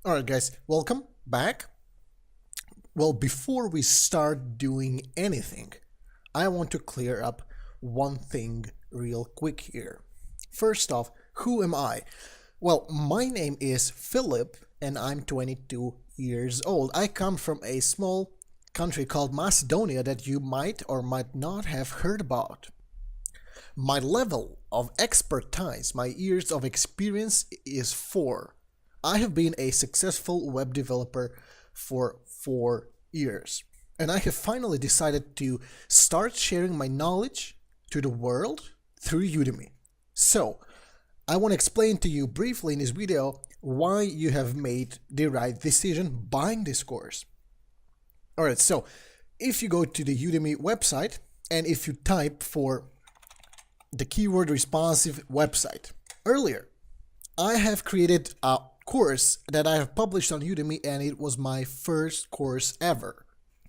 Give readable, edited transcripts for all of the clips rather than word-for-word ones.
Alright guys, welcome back. Well, before we start doing anything, I want to clear up one thing real quick here. First off, who am I? Well, my name is Philip and I'm 22 years old. I come from a small country called Macedonia that you might or might not have heard about. My level of expertise, my years of experience is 4. I have been a successful web developer for 4 years, and I have finally decided to start sharing my knowledge to the world through Udemy. So, I want to explain to you briefly in this video why you have made the right decision buying this course. Alright, so if you go to the Udemy website and if you type for the keyword responsive website, earlier I have created a course that I have published on Udemy, and it was my first course ever.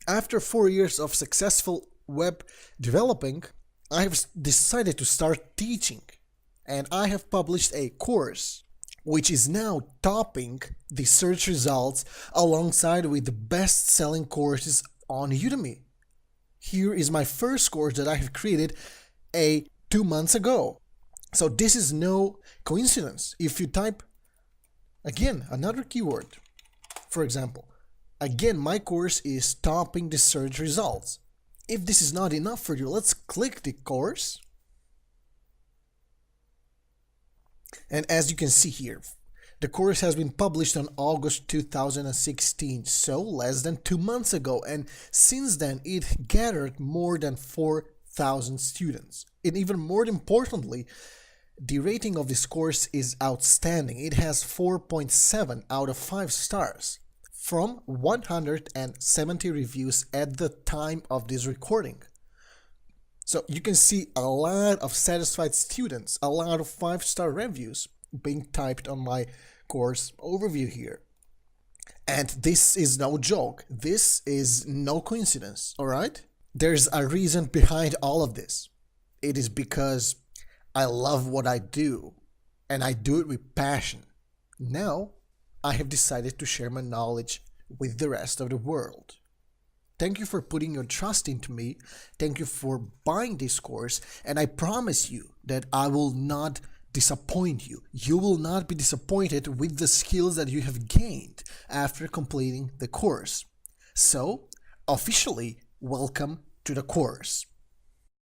After 4 years of successful web developing, I have decided to start teaching, and I have published a course which is now topping the search results alongside with the best-selling courses on Udemy. Here is my first course that I have created 2 months ago. So this is no coincidence. If you type again another keyword, for example, again my course is topping the search results. If this is not enough for you, let's click the course. And as you can see here, the course has been published on August 2016, so less than 2 months ago, and since then it gathered more than 4,000 students. And even more importantly, the rating of this course is outstanding. It has 4.7 out of 5 stars from 170 reviews at the time of this recording. So you can see a lot of satisfied students, a lot of 5-star reviews being typed on my course overview here. And this is no joke. This is no coincidence, alright? There's a reason behind all of this. It is because I love what I do, and I do it with passion. Now, I have decided to share my knowledge with the rest of the world. Thank you for putting your trust into me. Thank you for buying this course, and I promise you that I will not disappoint you. You will not be disappointed with the skills that you have gained after completing the course. So, officially, welcome to the course.